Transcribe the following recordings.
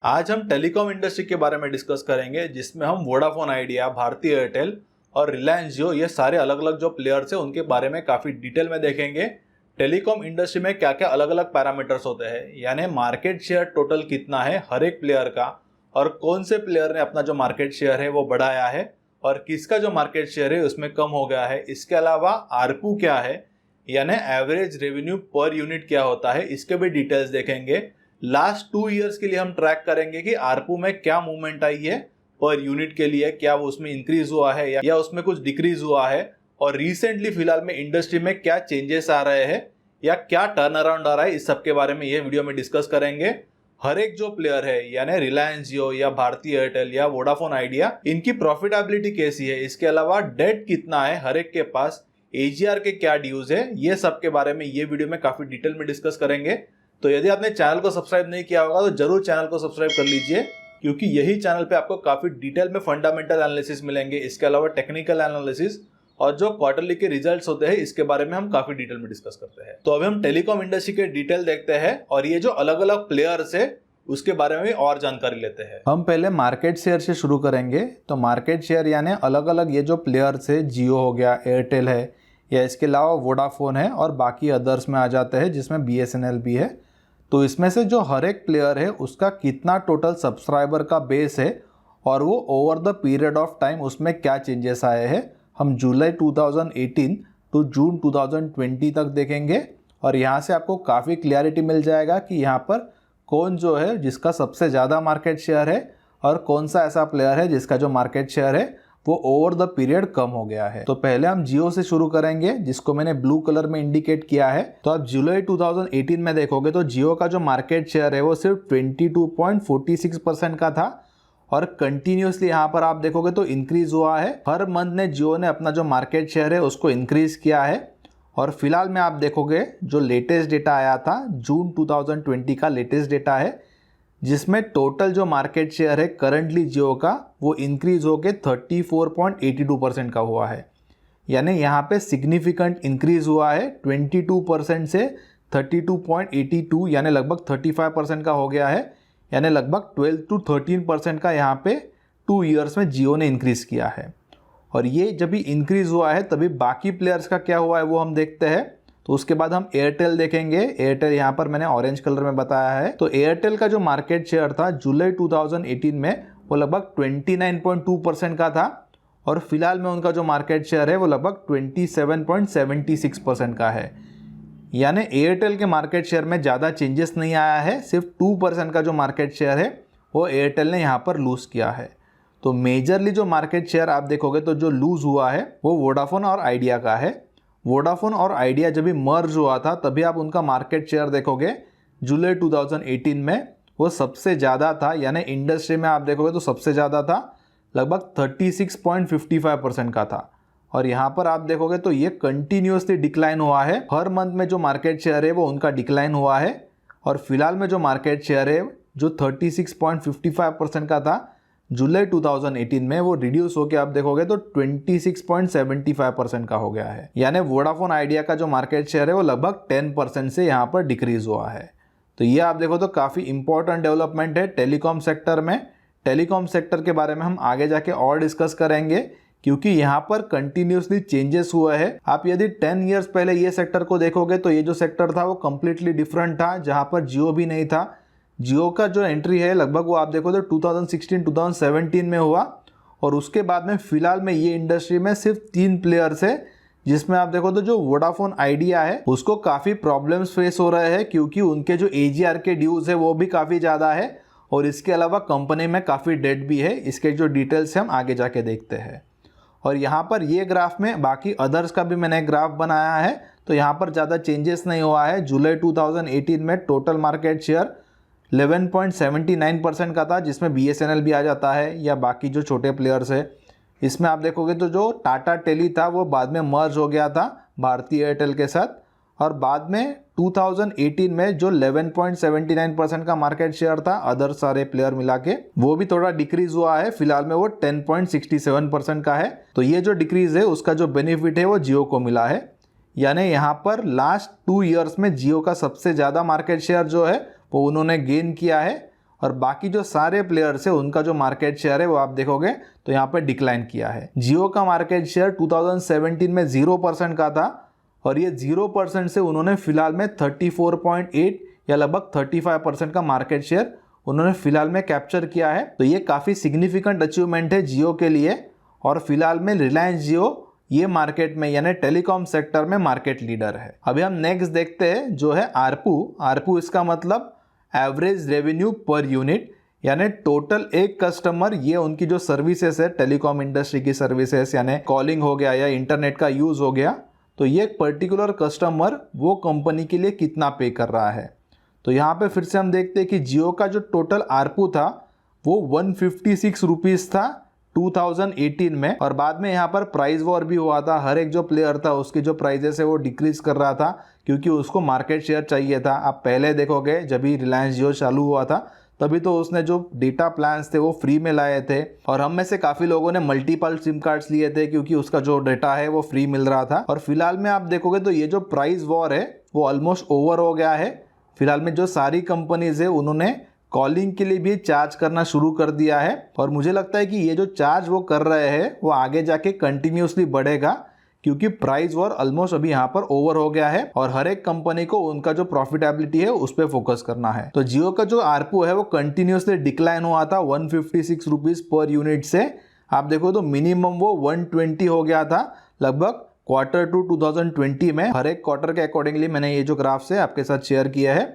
आज हम telecom industry के बारे में डिस्कस करेंगे, जिसमें हम वोडाफोन आइडिया, भारती एयरटेल और रिलायंस जियो ये सारे अलग अलग जो प्लेयर्स हैं उनके बारे में काफ़ी डिटेल में देखेंगे। टेलीकॉम इंडस्ट्री में क्या क्या अलग अलग पैरामीटर्स होते हैं, यानी मार्केट शेयर टोटल कितना है हर एक प्लेयर का, और कौन से प्लेयर ने अपना जो मार्केट शेयर है वो बढ़ाया है और किसका जो मार्केट शेयर है उसमें कम हो गया है। इसके अलावा आरपू क्या है, यानी एवरेज रेवेन्यू पर यूनिट क्या होता है, इसके भी डिटेल्स देखेंगे। लास्ट 2 इयर्स के लिए हम ट्रैक करेंगे कि आरपू में क्या मूवमेंट आई है पर यूनिट के लिए, क्या वो उसमें इंक्रीज हुआ है या उसमें कुछ डिक्रीज हुआ है, और रिसेंटली फिलहाल में इंडस्ट्री में क्या चेंजेस आ रहे हैं या क्या टर्न अराउंड आ रहा है, इस सब के बारे में ये वीडियो में डिस्कस करेंगे। हर एक जो प्लेयर है, यानी रिलायंस जियो या भारती एयरटेल या वोडाफोन आइडिया, इनकी प्रॉफिटेबिलिटी कैसी है, इसके अलावा डेट कितना है हर एक के पास, एजीआर के क्या ड्यूज है, ये सब के बारे में ये वीडियो में काफी डिटेल में डिस्कस करेंगे। तो यदि आपने चैनल को सब्सक्राइब नहीं किया होगा तो जरूर चैनल को सब्सक्राइब कर लीजिए, क्योंकि यही चैनल पे आपको काफी डिटेल में फंडामेंटल एनालिसिस मिलेंगे। इसके अलावा टेक्निकल एनालिसिस और जो क्वार्टरली के रिजल्ट्स होते हैं इसके बारे में हम काफी डिटेल में डिस्कस करते हैं। तो अभी हम टेलीकॉम इंडस्ट्री के डिटेल देखते हैं और ये जो अलग अलग प्लेयर्स है उसके बारे में और जानकारी लेते हैं। हम पहले मार्केट शेयर से शुरू करेंगे। तो मार्केट शेयर यानी अलग अलग ये जो प्लेयर्स है, जियो हो गया, एयरटेल है, या इसके अलावा वोडाफोन है और बाकी अदर्स में आ जाते हैं जिसमें BSNL भी है। तो इसमें से जो हर एक प्लेयर है उसका कितना टोटल सब्सक्राइबर का बेस है और वो over the period of time उसमें क्या चेंजेस आए हैं, हम जुलाई 2018 टू जून 2020 तक देखेंगे। और यहाँ से आपको काफ़ी क्लियरिटी मिल जाएगा कि यहाँ पर कौन जो है जिसका सबसे ज़्यादा मार्केट शेयर है और कौन सा ऐसा प्लेयर है जिसका जो मार्केट शेयर है वो ओवर द पीरियड कम हो गया है। तो पहले हम जियो से शुरू करेंगे, जिसको मैंने ब्लू कलर में इंडिकेट किया है। तो आप जुलाई 2018 में देखोगे तो जियो का जो मार्केट शेयर है वो सिर्फ 22.46% का था और कंटिन्यूसली यहाँ पर आप देखोगे तो इंक्रीज हुआ है। हर मंथ ने जियो ने अपना जो मार्केट शेयर है उसको इंक्रीज किया है। और फिलहाल में आप देखोगे जो लेटेस्ट डेटा आया था, जून 2020 का लेटेस्ट डेटा है, जिसमें टोटल जो मार्केट शेयर है करंटली जियो का वो इंक्रीज होके 34.82% का हुआ है। यानी यहाँ पे सिग्निफिकेंट इंक्रीज हुआ है, 22% से 32.82 यानी लगभग 35% का हो गया है। यानी लगभग 12 to 13% का यहाँ पे 2 इयर्स में जियो ने इंक्रीज किया है। और ये जब भी इंक्रीज हुआ है तभी बाकी प्लेयर्स का क्या हुआ है वो हम देखते हैं। तो उसके बाद हम एयरटेल देखेंगे। एयरटेल यहाँ पर मैंने ऑरेंज कलर में बताया है। तो एयरटेल का जो मार्केट शेयर था जुलाई 2018 में वो लगभग 29.2% का था और फिलहाल में उनका जो मार्केट शेयर है वो लगभग 27.76% का है। यानी एयरटेल के मार्केट शेयर में ज़्यादा चेंजेस नहीं आया है, सिर्फ 2% का जो मार्केट शेयर है वो एयरटेल ने यहाँ पर लूज़ किया है। तो मेजरली जो मार्केट शेयर आप देखोगे तो जो लूज़ हुआ है वो वोडाफोन और आइडिया का है। वोडाफोन और आइडिया जब भी मर्ज हुआ था तभी आप उनका मार्केट शेयर देखोगे जुलाई 2018 में वो सबसे ज़्यादा था, यानी इंडस्ट्री में आप देखोगे तो सबसे ज़्यादा था, लगभग 36.55% का था। और यहाँ पर आप देखोगे तो ये कंटिन्यूसली डिक्लाइन हुआ है। हर मंथ में जो मार्केट शेयर है वो उनका डिक्लाइन हुआ है और फिलहाल में जो मार्केट शेयर है जो 36.55% का था जुलाई 2018 में वो रिड्यूस होकर आप देखोगे तो 26.75% का हो गया है। यानी वोडाफोन आइडिया का जो मार्केट शेयर है वो लगभग 10% से यहाँ पर डिक्रीज हुआ है। तो ये आप देखो तो काफ़ी इंपॉर्टेंट डेवलपमेंट है टेलीकॉम सेक्टर में। टेलीकॉम सेक्टर के बारे में हम आगे जाके और डिस्कस करेंगे, क्योंकि यहाँ पर कंटिन्यूसली चेंजेस हुए हैं। आप यदि 10 इयर्स पहले ये सेक्टर को देखोगे तो ये जो सेक्टर था वो कम्प्लीटली डिफरेंट था, जहाँ पर जियो भी नहीं था। जियो का जो एंट्री है लगभग वो आप देखो तो 2016-2017 में हुआ और उसके बाद में फिलहाल में ये इंडस्ट्री में सिर्फ 3 प्लेयर्स है, जिसमें आप देखो तो जो वोडाफोन आइडिया है उसको काफ़ी प्रॉब्लम्स फेस हो रहे हैं, क्योंकि उनके जो AGR के ड्यूज है वो भी काफ़ी ज़्यादा है और इसके अलावा कंपनी में काफ़ी डेट भी है। इसके जो डिटेल्स हम आगे जाके देखते हैं। और यहाँ पर ये ग्राफ में बाकी अदर्स का भी मैंने ग्राफ बनाया है, तो यहाँ पर ज़्यादा चेंजेस नहीं हुआ है। जुलाई 2018 में टोटल मार्केट शेयर 11.79% का था, जिसमें BSNL भी आ जाता है या बाकी जो छोटे प्लेयर्स है। इसमें आप देखोगे तो जो टाटा टेली था वो बाद में मर्ज हो गया था भारती एयरटेल के साथ, और बाद में 2018 में जो 11.79% का मार्केट शेयर था अदर सारे प्लेयर मिला के वो भी थोड़ा डिक्रीज हुआ है। फिलहाल में वो 10.67% का है। तो ये जो डिक्रीज है उसका जो बेनिफिट है वो जियो को मिला है। यानी यहाँ पर लास्ट 2 इयर्स में जियो का सबसे ज़्यादा मार्केट शेयर जो है वो उन्होंने गेन किया है और बाकी जो सारे प्लेयर्स है उनका जो मार्केट शेयर है वो आप देखोगे तो यहाँ पे डिक्लाइन किया है। जियो का मार्केट शेयर 2017 में 0% का था और ये 0% से उन्होंने फिलहाल में 34.8 या लगभग 35% का मार्केट शेयर उन्होंने फिलहाल में कैप्चर किया है। तो ये काफ़ी सिग्निफिकेंट अचीवमेंट है जियो के लिए। और फिलहाल में रिलायंस जियो ये मार्केट में यानी टेलीकॉम सेक्टर में मार्केट लीडर है। अभी हम नेक्स्ट देखते हैं जो है आरपू। आरपू इसका मतलब एवरेज रेवेन्यू पर यूनिट, यानी टोटल एक कस्टमर, ये उनकी जो सर्विसेज है टेलीकॉम इंडस्ट्री की सर्विसेज यानी कॉलिंग हो गया या इंटरनेट का यूज हो गया, तो ये एक पर्टिकुलर कस्टमर वो कंपनी के लिए कितना पे कर रहा है। तो यहाँ पे फिर से हम देखते हैं कि जियो का जो टोटल आरपू था वो 156 रुपीज़ था 2018 में, और बाद में यहाँ पर प्राइस वॉर भी हुआ था। हर एक जो प्लेयर था उसकी जो प्राइजेस है वो डिक्रीज कर रहा था क्योंकि उसको मार्केट शेयर चाहिए था। आप पहले देखोगे जब भी रिलायंस जियो चालू हुआ था तभी तो उसने जो डेटा प्लान्स थे वो फ्री में लाए थे, और हम में से काफ़ी लोगों ने मल्टीपल सिम कार्ड्स लिए थे क्योंकि उसका जो डेटा है वो फ्री मिल रहा था। और फिलहाल में आप देखोगे तो ये जो प्राइस वॉर है वो ऑलमोस्ट ओवर हो गया है। फिलहाल में जो सारी कंपनीज है उन्होंने कॉलिंग के लिए भी चार्ज करना शुरू कर दिया है, और मुझे लगता है कि ये जो चार्ज वो कर रहे हैं वो आगे जाके कंटिन्यूसली बढ़ेगा क्योंकि प्राइस वॉर ऑलमोस्ट अभी यहाँ पर ओवर हो गया है और हर एक कंपनी को उनका जो प्रॉफिटेबिलिटी है उस पर फोकस करना है। तो जियो का जो आरपू है वो कंटिन्यूसली डिक्लाइन हुआ था 156 रुपीज़ पर यूनिट से। आप देखो तो मिनिमम वो 120 हो गया था लगभग Q2 2020 में। हर एक क्वार्टर के अकॉर्डिंगली मैंने ये जो ग्राफ्स है आपके साथ शेयर किया है।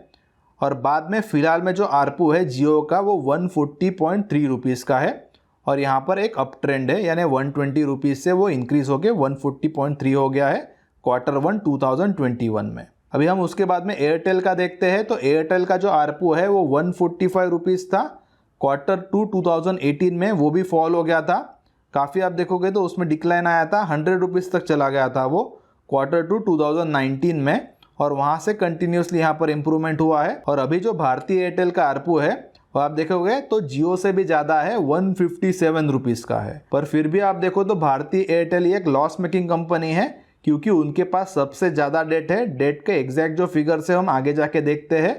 और बाद में फिलहाल में जो आरपू है जियो का वो 140.3 रुपीज़ का है, और यहाँ पर एक अप ट्रेंड है यानी 120 रुपीज़ से वो इंक्रीज होकर 140.3 हो गया है Q1 2021 में। अभी हम उसके बाद में एयरटेल का देखते हैं। तो एयरटेल का जो आरपू है वो 145 रुपीज़ था Q2 2018 में, वो भी फॉल हो गया था काफ़ी। आप देखोगे तो उसमें डिक्लाइन आया था, 100 रुपीज़ तक चला गया था वो Q2 2019 में, और वहाँ से कंटिन्यूसली यहाँ पर इम्प्रूवमेंट हुआ है। और अभी जो भारतीय एयरटेल का आरपू है वो आप देखोगे तो जियो से भी ज़्यादा है, 157 रुपीज़ का है। पर फिर भी आप देखो तो भारतीय एयरटेल एक लॉस मेकिंग कंपनी है क्योंकि उनके पास सबसे ज़्यादा डेट है। डेट के एग्जैक्ट जो फिगर से हम आगे जाके देखते हैं,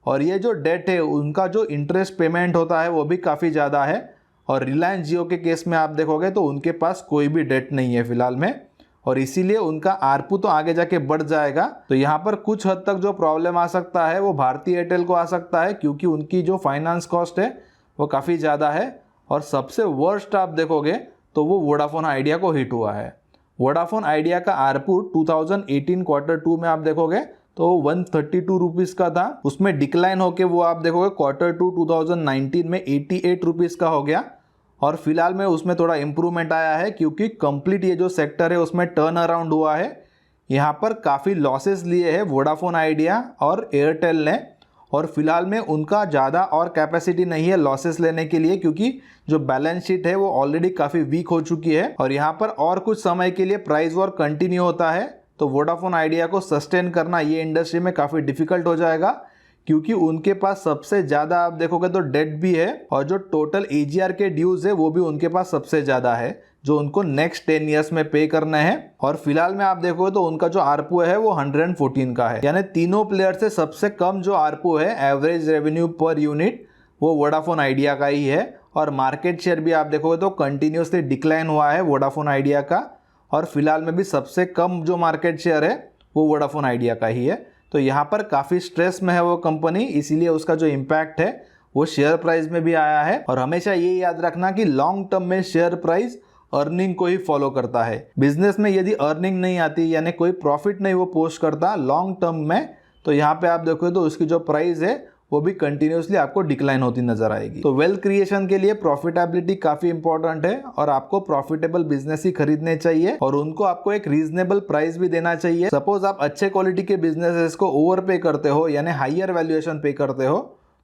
और ये जो डेट है उनका जो इंटरेस्ट पेमेंट होता है वो भी काफ़ी ज़्यादा है। और रिलायंस जियो के केस में आप देखोगे तो उनके पास कोई भी डेट नहीं है फिलहाल में, और इसीलिए उनका आरपू तो आगे जाके बढ़ जाएगा। तो यहाँ पर कुछ हद तक जो प्रॉब्लम आ सकता है वो भारतीय एयरटेल को आ सकता है क्योंकि उनकी जो फाइनेंस कॉस्ट है वो काफ़ी ज़्यादा है। और सबसे वर्स्ट आप देखोगे तो वो वोडाफोन आइडिया को हिट हुआ है। वोडाफोन आइडिया का आरपू 2018 Q2 में आप देखोगे तो 132 रुपीज़ का था, उसमें डिक्लाइन होके वो आप देखोगे Q2 2019 में 88 रुपीज़ का हो गया। और फिलहाल में उसमें थोड़ा इम्प्रूवमेंट आया है क्योंकि कंप्लीट ये जो सेक्टर है उसमें टर्न अराउंड हुआ है। यहाँ पर काफ़ी लॉसेस लिए हैं वोडाफोन आइडिया और एयरटेल ने, और फिलहाल में उनका ज़्यादा और कैपेसिटी नहीं है लॉसेस लेने के लिए क्योंकि जो बैलेंस शीट है वो ऑलरेडी काफ़ी वीक हो चुकी है। और यहाँ पर और कुछ समय के लिए प्राइस वॉर कंटिन्यू होता है तो वोडाफोन आइडिया को सस्टेन करना ये इंडस्ट्री में काफ़ी डिफिकल्ट हो जाएगा क्योंकि उनके पास सबसे ज़्यादा आप देखोगे तो डेट भी है, और जो टोटल AGR के ड्यूज है वो भी उनके पास सबसे ज़्यादा है जो उनको नेक्स्ट 10 ईयर्स में पे करना है। और फिलहाल में आप देखोगे तो उनका जो आरपू है वो 114 का है, यानी तीनों प्लेयर से सबसे कम जो आरपू है एवरेज रेवेन्यू पर यूनिट वो वोडाफोन आइडिया का ही है। और मार्केट शेयर भी आप देखोगे तो कंटिन्यूसली डिक्लाइन हुआ है वोडाफोन आइडिया का, और फिलहाल में भी सबसे कम जो मार्केट शेयर है वो वोडाफोन आइडिया का ही है। तो यहाँ पर काफ़ी स्ट्रेस में है वो कंपनी, इसीलिए उसका जो इम्पैक्ट है वो शेयर प्राइस में भी आया है। और हमेशा ये याद रखना कि लॉन्ग टर्म में शेयर प्राइस अर्निंग को ही फॉलो करता है। बिजनेस में यदि अर्निंग नहीं आती यानी कोई प्रॉफिट नहीं वो पोस्ट करता लॉन्ग टर्म में, तो यहाँ पे आप देखो तो उसकी जो प्राइस है वो भी कंटिन्यूसली आपको डिक्लाइन होती नजर आएगी। तो वेल्थ क्रिएशन के लिए प्रॉफिटेबिलिटी काफी इंपॉर्टेंट है और आपको प्रॉफिटेबल बिजनेस ही खरीदने चाहिए और उनको आपको एक रीजनेबल प्राइस भी देना चाहिए। सपोज आप अच्छे क्वालिटी के बिजनेसेस को ओवर पे करते हो यानी हायर वैल्यूएशन पे करते हो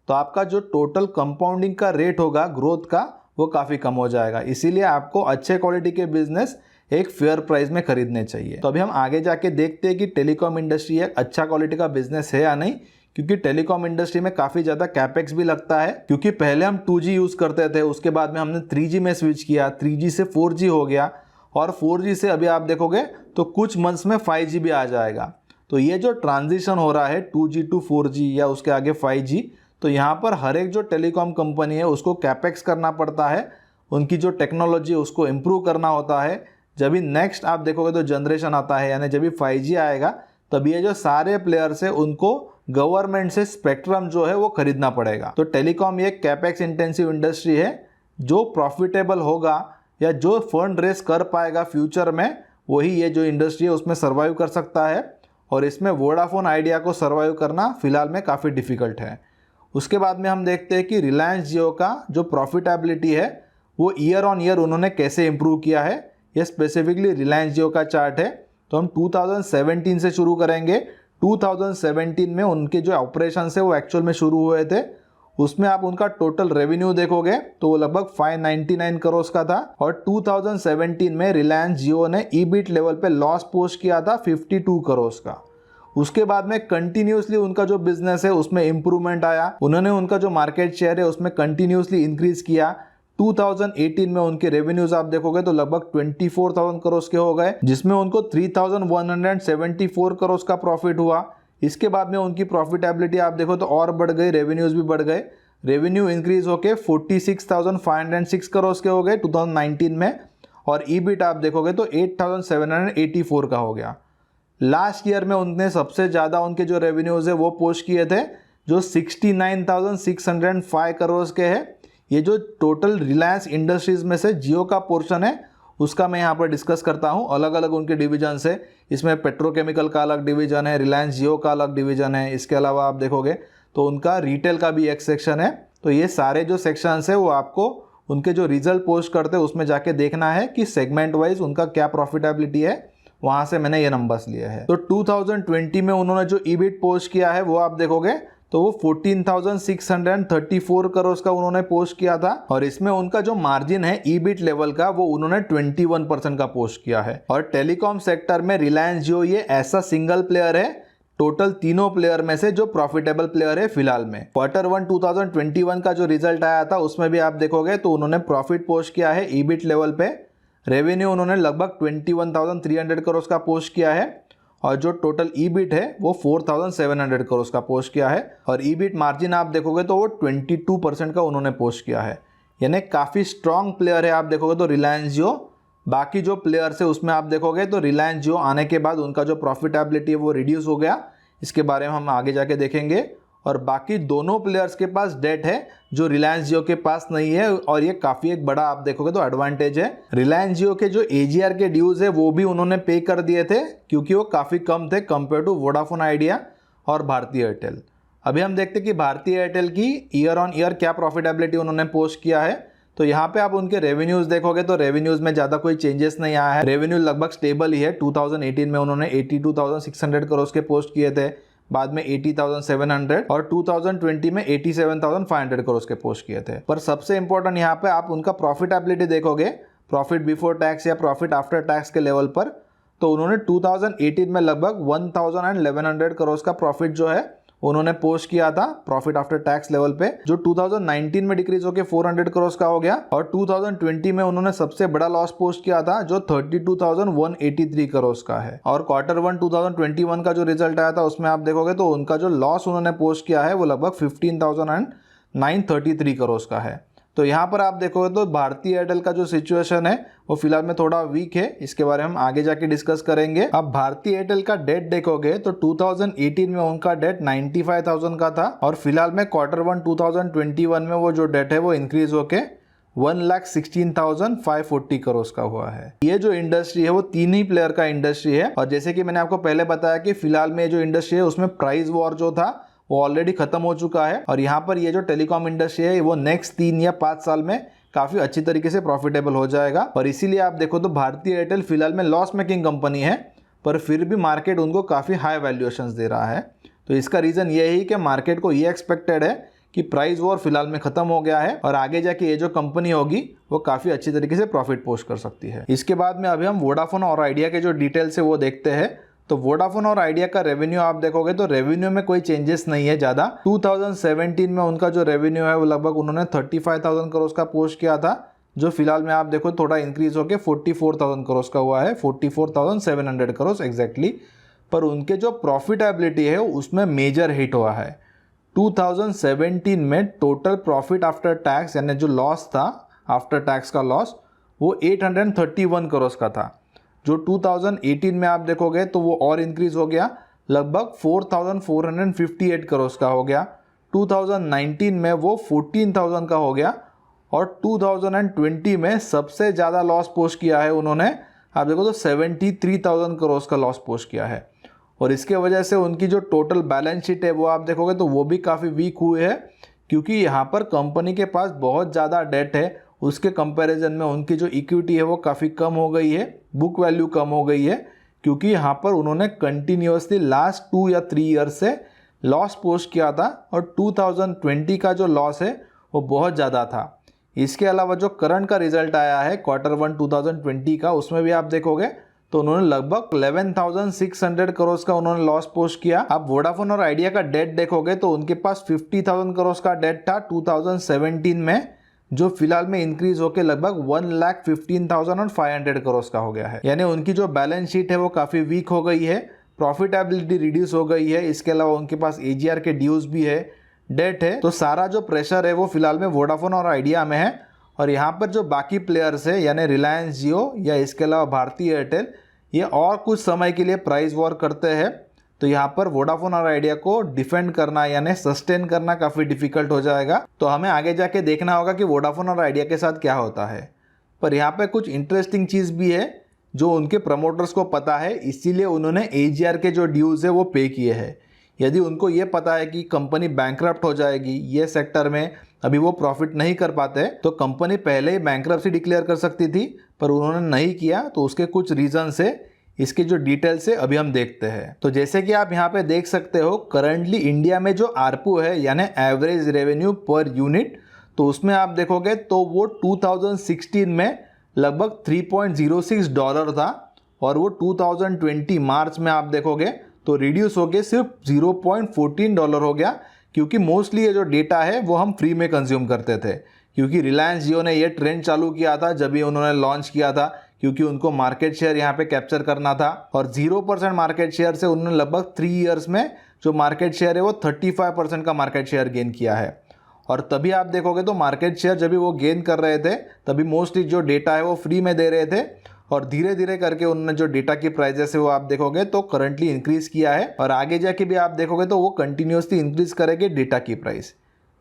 तो आपका जो टोटल कंपाउंडिंग का रेट होगा ग्रोथ का वो काफी कम हो जाएगा। इसीलिए आपको अच्छे क्वालिटी के बिजनेस एक फेयर प्राइस में खरीदने चाहिए। तो अभी हम आगे जाके देखते हैं कि टेलीकॉम इंडस्ट्री एक अच्छा क्वालिटी का बिजनेस है या नहीं, क्योंकि टेलीकॉम इंडस्ट्री में काफ़ी ज़्यादा कैपेक्स भी लगता है। क्योंकि पहले हम 2G यूज़ करते थे, उसके बाद में हमने 3G में स्विच किया, 3G से 4G हो गया और 4G से अभी आप देखोगे तो कुछ मंथ्स में 5G भी आ जाएगा। तो ये जो ट्रांजिशन हो रहा है 2G टू 4G या उसके आगे 5G, तो यहाँ पर हर एक जो टेलीकॉम कंपनी है उसको कैपेक्स करना पड़ता है, उनकी जो टेक्नोलॉजी उसको इम्प्रूव करना होता है। जब भी नेक्स्ट आप देखोगे तो जनरेशन आता है, यानी जब भी 5G आएगा तब ये जो सारे प्लेयर्स है उनको गवर्नमेंट से स्पेक्ट्रम जो है वो खरीदना पड़ेगा। तो टेलीकॉम ये कैपेक्स इंटेंसिव इंडस्ट्री है, जो प्रॉफिटेबल होगा या जो फंड रेस कर पाएगा फ्यूचर में, वही ये जो इंडस्ट्री है उसमें सर्वाइव कर सकता है। और इसमें वोडाफोन आइडिया को सर्वाइव करना फिलहाल में काफ़ी डिफ़िकल्ट है। उसके बाद में हम देखते हैं कि रिलायंस जियो का जो प्रॉफिटेबिलिटी है वो ईयर ऑन ईयर उन्होंने कैसे इम्प्रूव किया है। ये स्पेसिफिकली रिलायंस जियो का चार्ट है। तो हम 2017 से शुरू करेंगे। 2017 में उनके जो ऑपरेशंस है वो एक्चुअल में शुरू हुए थे, उसमें आप उनका टोटल रेवेन्यू देखोगे तो वो लगभग 599 करोड़ का था। और 2017 में रिलायंस जियो ने ईबिट लेवल पे लॉस पोस्ट किया था 52 करोड़ का। उसके बाद में कंटिन्यूसली उनका जो बिजनेस है उसमें इंप्रूवमेंट आया, उन्होंने उनका जो मार्केट शेयर है उसमें कंटिन्यूसली इंक्रीज किया। 2018 में उनके रेवेन्यूज आप देखोगे तो लगभग 24,000 करोड़ के हो गए, जिसमें उनको 3,174 करोड़ का प्रॉफिट हुआ। इसके बाद में उनकी प्रॉफिटेबिलिटी आप देखो तो और बढ़ गई, रेवेन्यूज भी बढ़ गए। रेवेन्यू इंक्रीज होके 46,506 करोड़ के हो गए 2019 में, और ईबिट आप देखोगे तो 8,784 का हो गया। लास्ट ईयर में उनने सबसे ज़्यादा उनके जो रेवेन्यूज है वो पोस्ट किए थे, जो 69,605 करोड़ के हैं। ये जो टोटल रिलायंस इंडस्ट्रीज में से जियो का पोर्शन है उसका मैं यहाँ पर डिस्कस करता हूँ। अलग अलग उनके डिवीजन है, इसमें पेट्रोकेमिकल का अलग डिवीजन है, रिलायंस जियो का अलग डिवीजन है। इसके अलावा आप देखोगे तो उनका रिटेल का भी एक सेक्शन है। तो ये सारे जो सेक्शंस है वो आपको उनके जो रिजल्ट पोस्ट करते हैं उसमें जाके देखना है कि सेगमेंट वाइज उनका क्या प्रॉफिटेबिलिटी है, वहाँ से मैंने ये नंबर्स लिए हैं। तो 2020 में उन्होंने जो ईबिट पोस्ट किया है वो आप देखोगे तो वो 14,634 करोड़ का उन्होंने पोस्ट किया था। और इसमें उनका जो मार्जिन है ईबिट लेवल का वो उन्होंने 21% का पोस्ट किया है। और टेलीकॉम सेक्टर में रिलायंस जियो ये ऐसा सिंगल प्लेयर है टोटल तीनों प्लेयर में से जो प्रॉफिटेबल प्लेयर है फिलहाल में। Q1 2021 का जो रिजल्ट आया था उसमें भी आप देखोगे तो उन्होंने प्रॉफिट पोस्ट किया है ईबिट लेवल पे। रेवेन्यू उन्होंने लगभग 21,300 करोड़ का पोस्ट किया है, और जो टोटल ईबिट है वो 4,700 करोड़ का पोस्ट किया है। और ईबिट मार्जिन आप देखोगे तो वो 22% का उन्होंने पोस्ट किया है, यानी काफ़ी स्ट्रॉन्ग प्लेयर है। आप देखोगे तो रिलायंस जियो, बाकी जो प्लेयर्स है उसमें आप देखोगे तो रिलायंस जियो आने के बाद उनका जो प्रॉफिटेबिलिटी है वो रिड्यूस हो गया। इसके बारे में हम आगे जाके देखेंगे। और बाकी दोनों प्लेयर्स के पास डेट है जो रिलायंस जियो के पास नहीं है, और ये काफ़ी एक बड़ा आप देखोगे तो एडवांटेज है। रिलायंस जियो के जो AGR के ड्यूज है वो भी उन्होंने पे कर दिए थे, क्योंकि वो काफ़ी कम थे कंपेयर टू वोडाफोन आइडिया और भारती एयरटेल। अभी हम देखते हैं कि भारती एयरटेल की ईयर ऑन ईयर क्या प्रॉफिटेबिलिटी उन्होंने पोस्ट किया है। तो यहाँ पे आप उनके रेवेन्यूज देखोगे तो रेवेन्यूज में ज़्यादा कोई चेंजेस नहीं आया है, रेवेन्यू लगभग स्टेबल ही है। 2018 में उन्होंने 82,600 करोड़ के पोस्ट किए थे, बाद में 80,700, और 2020 में 87,500 करोड़ के पोस्ट किए थे। पर सबसे इंपॉर्टेंट यहाँ पे आप उनका प्रॉफिटेबिलिटी देखोगे, प्रॉफिट बिफोर टैक्स या प्रॉफिट आफ्टर टैक्स के लेवल पर, तो उन्होंने 2018 में लगभग 1,100 करोड़ का प्रॉफिट जो है उन्होंने पोस्ट किया था प्रॉफिट आफ्टर टैक्स लेवल पे, जो 2019 में डिक्रीज होकर 400 करोड़ का हो गया। और 2020 में उन्होंने सबसे बड़ा लॉस पोस्ट किया था जो 32,183 करोड़ का है। और Q1 2021 का जो रिजल्ट आया था उसमें आप देखोगे तो उनका जो लॉस उन्होंने पोस्ट किया है वो लगभग 15,933 करोड़ का है। तो यहाँ पर आप देखोगे तो भारती एयरटेल का जो सिचुएशन है वो फिलहाल में थोड़ा वीक है, इसके बारे में हम आगे जाके डिस्कस करेंगे। अब भारती एयरटेल का डेट देखोगे तो 2018 में उनका डेट 95,000 का था, और फिलहाल में Q1 2021 में वो जो डेट है वो इंक्रीज होके 1,16,540 करोड़ का हुआ है। ये जो इंडस्ट्री है वो तीन ही प्लेयर का इंडस्ट्री है, और जैसे कि मैंने आपको पहले बताया कि फिलहाल में जो इंडस्ट्री है उसमें प्राइस वॉर जो था वो ऑलरेडी खत्म हो चुका है। और यहाँ पर ये जो टेलीकॉम इंडस्ट्री है वो नेक्स्ट 3 या 5 साल में काफ़ी अच्छी तरीके से प्रॉफिटेबल हो जाएगा। और इसीलिए आप देखो तो भारती एयरटेल फिलहाल में लॉस मेकिंग कंपनी है, पर फिर भी मार्केट उनको काफ़ी हाई वैल्यूएशंस दे रहा है। तो इसका रीज़न ये है कि मार्केट को ये एक्सपेक्टेड है कि प्राइस वॉर फिलहाल में ख़त्म हो गया है, और आगे जाके ये जो कंपनी होगी वो काफ़ी अच्छी तरीके से प्रॉफिट पोस्ट कर सकती है। इसके बाद में अभी हम वोडाफोन और आइडिया के जो डिटेल्स है वो देखते हैं। तो वोडाफोन और आइडिया का रेवेन्यू आप देखोगे तो रेवेन्यू में कोई चेंजेस नहीं है ज़्यादा। 2017 में उनका जो रेवेन्यू है वो लगभग उन्होंने 35,000 करोड़ का पोस्ट किया था, जो फिलहाल में आप देखो थोड़ा इंक्रीज होकर 44,000 करोड़ का हुआ है, 44,700 करोड़ एग्जैक्टली। पर उनके जो प्रॉफिटेबिलिटी है उसमें मेजर हिट हुआ है। 2017 में टोटल प्रॉफिट आफ्टर टैक्स यानी जो लॉस था, आफ्टर टैक्स का लॉस, वो 831 करोड़ का था। जो 2018 में आप देखोगे तो वो और इंक्रीज हो गया, लगभग 4458 करोड़ का हो गया। 2019 में वो 14,000 का हो गया और 2020 में सबसे ज़्यादा लॉस पोस्ट किया है उन्होंने, आप देखो तो 73,000 करोड़ का लॉस पोस्ट किया है। और इसके वजह से उनकी जो टोटल बैलेंस शीट है वो आप देखोगे तो वो भी काफ़ी वीक हुई है, क्योंकि यहाँ पर कंपनी के पास बहुत ज़्यादा डेट है। उसके कंपैरिजन में उनकी जो इक्विटी है वो काफ़ी कम हो गई है, बुक वैल्यू कम हो गई है, क्योंकि यहाँ पर उन्होंने कंटिन्यूसली लास्ट 2 या 3 ईयर से लॉस पोस्ट किया था और 2020 का जो लॉस है वो बहुत ज़्यादा था। इसके अलावा जो करंट का रिजल्ट आया है Q1 2020 का, उसमें भी आप देखोगे तो उन्होंने लगभग 11,600 करोड़ का उन्होंने लॉस पोस्ट किया। आप वोडाफोन और आइडिया का डेट देखोगे तो उनके पास 50,000 करोड़ का डेट था 2017 में, जो फिलहाल में इंक्रीज होकर लगभग 1,15,500 करोड़ का हो गया है। यानी उनकी जो बैलेंस शीट है वो काफ़ी वीक हो गई है, प्रॉफिटेबिलिटी रिड्यूस हो गई है। इसके अलावा उनके पास AGR के ड्यूज भी है, डेट है। तो सारा जो प्रेशर है वो फिलहाल में वोडाफोन और आइडिया में है। और यहाँ पर जो बाकी प्लेयर्स है यानी रिलायंस जियो या इसके अलावा भारती एयरटेल, ये और कुछ समय के लिए प्राइस वॉर करते हैं। तो यहाँ पर वोडाफोन और आइडिया को डिफेंड करना यानी सस्टेन करना काफ़ी डिफिकल्ट हो जाएगा। तो हमें आगे जाके देखना होगा कि वोडाफोन और आइडिया के साथ क्या होता है। पर यहाँ पे कुछ इंटरेस्टिंग चीज़ भी है जो उनके प्रमोटर्स को पता है, इसीलिए उन्होंने AGR के जो ड्यूज़ है वो पे किए हैं। यदि उनको ये पता है कि कंपनी बैंकरप्ट हो जाएगी, ये सेक्टर में अभी वो प्रॉफिट नहीं कर पाते, तो कंपनी पहले ही बैंकरप्सी डिक्लेयर कर सकती थी, पर उन्होंने नहीं किया। तो उसके कुछ रीजन से, इसके जो डिटेल्स है अभी हम देखते हैं। तो जैसे कि आप यहाँ पे देख सकते हो, करंटली इंडिया में जो ARPU है यानी एवरेज रेवेन्यू पर यूनिट, तो उसमें आप देखोगे तो वो 2016 में लगभग $3.06 था और वो 2020 मार्च में आप देखोगे तो रिड्यूस हो गए सिर्फ $0.14 हो गया, क्योंकि मोस्टली ये जो डेटा है वो हम फ्री में कंज्यूम करते थे। क्योंकि रिलायंस जियो ने ये ट्रेंड चालू किया था जब भी उन्होंने लॉन्च किया था, क्योंकि उनको मार्केट शेयर यहाँ पे कैप्चर करना था। और 0% मार्केट शेयर से उन्होंने लगभग 3 ईयर्स में जो मार्केट शेयर है वो 35% का मार्केट शेयर गेन किया है। और तभी आप देखोगे तो मार्केट शेयर जब भी वो गेन कर रहे थे तभी मोस्टली जो डेटा है वो फ्री में दे रहे थे, और धीरे धीरे करके उन्होंने जो डेटा की प्राइजेस है वो आप देखोगे तो करंटली इंक्रीज किया है, और आगे जाके भी आप देखोगे तो वो कंटिन्यूसली इंक्रीज करेंगे डेटा की प्राइस।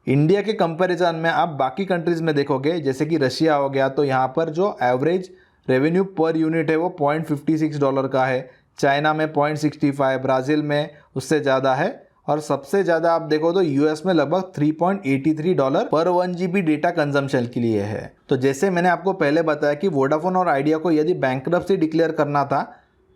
इंडिया के कंपैरिजन में आप बाकी कंट्रीज में देखोगे, जैसे कि रशिया हो गया, तो यहाँ पर जो एवरेज रेवेन्यू पर यूनिट है वो $0.56 का है, चाइना में 0.65, ब्राज़ील में उससे ज़्यादा है, और सबसे ज़्यादा आप देखो तो यूएस में लगभग $3.83 पर 1 GB डेटा कंजम्पशन के लिए है। तो जैसे मैंने आपको पहले बताया कि वोडाफोन और आइडिया को यदि बैंकरप्सी डिक्लेयर करना था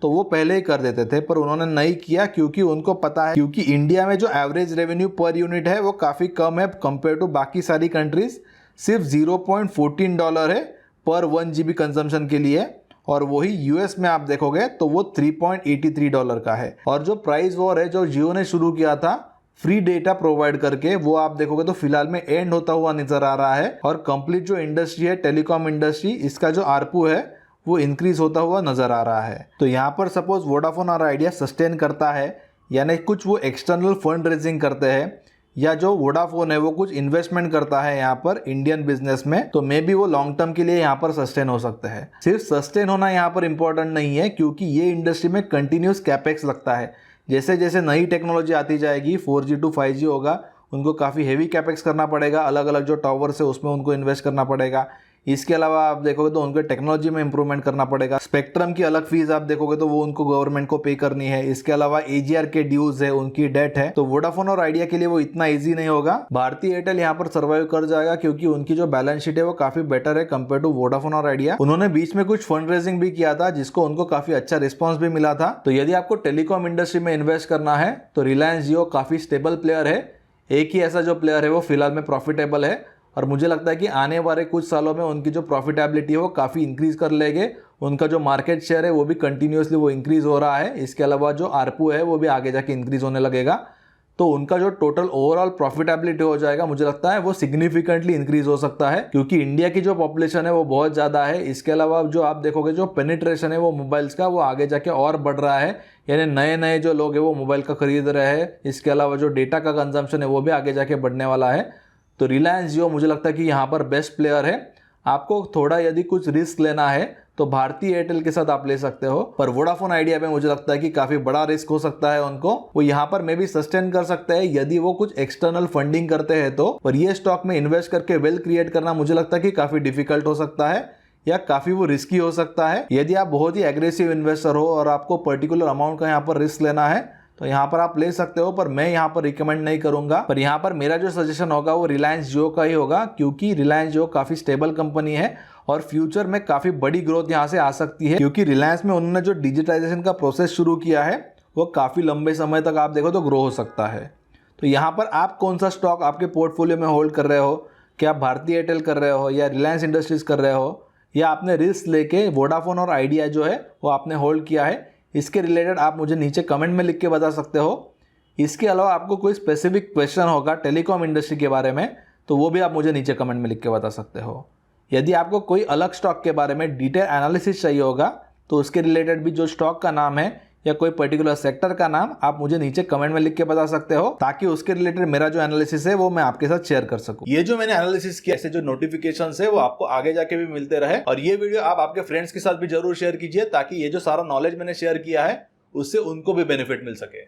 तो वो पहले ही कर देते थे, पर उन्होंने नहीं किया, क्योंकि उनको पता है क्योंकि इंडिया में जो एवरेज रेवेन्यू पर यूनिट है वो काफ़ी कम है कंपेयर टू बाकी सारी कंट्रीज। सिर्फ $0.14 है पर 1 GB कंजम्पशन के लिए, और वही यूएस में आप देखोगे तो वो $3.83 का है। और जो प्राइस वॉर है जो जियो ने शुरू किया था फ्री डेटा प्रोवाइड करके, वो आप देखोगे तो फिलहाल में एंड होता हुआ नजर आ रहा है, और कंप्लीट जो इंडस्ट्री है टेलीकॉम इंडस्ट्री, इसका जो ARPU है वो इंक्रीज होता हुआ नजर आ रहा है। तो यहाँ पर सपोज वोडाफोन और आइडिया सस्टेन करता है, यानी कुछ वो एक्सटर्नल फंड रेजिंग करते हैं, या जो वोडाफोन है वो कुछ इन्वेस्टमेंट करता है यहाँ पर इंडियन बिजनेस में, तो मे बी वो लॉन्ग टर्म के लिए यहाँ पर सस्टेन हो सकते हैं। सिर्फ सस्टेन होना यहाँ पर इंपॉर्टेंट नहीं है, क्योंकि ये इंडस्ट्री में कंटिन्यूस कैपेक्स लगता है। जैसे जैसे नई टेक्नोलॉजी आती जाएगी, 4G to 5G होगा, उनको काफ़ी हेवी कैपेक्स करना पड़ेगा, अलग अलग जो टावर्स है उसमें उनको इन्वेस्ट करना पड़ेगा। इसके अलावा आप देखोगे तो उनको टेक्नोलॉजी में इंप्रूवमेंट करना पड़ेगा, स्पेक्ट्रम की अलग फीस आप देखोगे तो वो उनको गवर्नमेंट को पे करनी है। इसके अलावा AGR के ड्यूज है, उनकी डेट है, तो वोडाफोन और आइडिया के लिए वो इतना इजी नहीं होगा। भारती एयरटेल यहाँ पर सर्वाइव कर जाएगा, क्योंकि उनकी जो बैलेंस शीट है वो काफी बेटर है कंपेयर टू वोडाफोन और आइडिया। उन्होंने बीच में कुछ फंड रेजिंग भी किया था, जिसको उनको काफी अच्छा रिस्पॉन्स भी मिला था। तो यदि आपको टेलीकॉम इंडस्ट्री में इन्वेस्ट करना है तो रिलायंस जियो काफी स्टेबल प्लेयर है, एक ही ऐसा जो प्लेयर है वो फिलहाल में प्रॉफिटेबल है, और मुझे लगता है कि आने वाले कुछ सालों में उनकी जो प्रॉफिटेबिलिटी है वो काफ़ी इंक्रीज कर लेंगे। उनका जो मार्केट शेयर है वो भी कंटिन्यूसली वो इंक्रीज हो रहा है। इसके अलावा जो ARPU है वो भी आगे जाके इंक्रीज होने लगेगा। तो उनका जो टोटल ओवरऑल प्रॉफिटेबिलिटी हो जाएगा मुझे लगता है वो सिग्निफिकेंटली इंक्रीज हो सकता है, क्योंकि इंडिया की जो पॉपुलेशन है वो बहुत ज़्यादा है। इसके अलावा जो आप देखोगे जो पेनिट्रेशन है वो मोबाइल्स का वो आगे जाके और बढ़ रहा है, यानी नए नए जो लोग हैं वो मोबाइल का खरीद रहे हैं। इसके अलावा जो डेटा का कंजम्पशन है वो भी आगे जाके बढ़ने वाला है। तो रिलायंस जियो मुझे लगता है कि यहाँ पर बेस्ट प्लेयर है। आपको थोड़ा यदि कुछ रिस्क लेना है तो भारती एयरटेल के साथ आप ले सकते हो, पर वोडाफोन आइडिया पे मुझे लगता है कि काफी बड़ा रिस्क हो सकता है उनको। वो यहाँ पर मे भी सस्टेन कर सकते हैं यदि वो कुछ एक्सटर्नल फंडिंग करते हैं तो, पर ये स्टॉक में इन्वेस्ट करके वेल्थ क्रिएट करना मुझे लगता है कि काफी डिफिकल्ट हो सकता है या काफी वो रिस्की हो सकता है। यदि आप बहुत ही एग्रेसिव इन्वेस्टर हो और आपको पर्टिकुलर अमाउंट का यहाँ पर रिस्क लेना है तो यहाँ पर आप ले सकते हो, पर मैं यहाँ पर रिकमेंड नहीं करूंगा। पर यहाँ पर मेरा जो सजेशन होगा वो रिलायंस जियो का ही होगा, क्योंकि रिलायंस जियो काफी स्टेबल कंपनी है और फ्यूचर में काफी बड़ी ग्रोथ यहाँ से आ सकती है, क्योंकि रिलायंस में उन्होंने जो डिजिटाइजेशन का प्रोसेस शुरू किया है वो काफी लंबे समय तक आप देखो तो ग्रो हो सकता है। तो यहाँ पर आप कौन सा स्टॉक आपके पोर्टफोलियो में होल्ड कर रहे हो, क्या आप भारती एयरटेल कर रहे हो या रिलायंस इंडस्ट्रीज कर रहे हो, या आपने रिस्क लेके वोडाफोन और आइडिया जो है वो आपने होल्ड किया है, इसके रिलेटेड आप मुझे नीचे कमेंट में लिख के बता सकते हो। इसके अलावा आपको कोई स्पेसिफिक क्वेश्चन होगा टेलीकॉम इंडस्ट्री के बारे में तो वो भी आप मुझे नीचे कमेंट में लिख के बता सकते हो। यदि आपको कोई अलग स्टॉक के बारे में डिटेल एनालिसिस चाहिए होगा तो उसके रिलेटेड भी जो स्टॉक का नाम है या कोई पर्टिकुलर सेक्टर का नाम आप मुझे नीचे कमेंट में लिख के बता सकते हो, ताकि उसके रिलेटेड मेरा जो एनालिसिस है वो मैं आपके साथ शेयर कर सकूं। ये जो मैंने एनालिसिस किया ऐसे जो नोटिफिकेशंस है वो आपको आगे जाके भी मिलते रहे, और ये वीडियो आप आपके फ्रेंड्स के साथ भी जरूर शेयर कीजिए ताकि ये जो सारा नॉलेज मैंने शेयर किया है उससे उनको भी बेनिफिट मिल सके।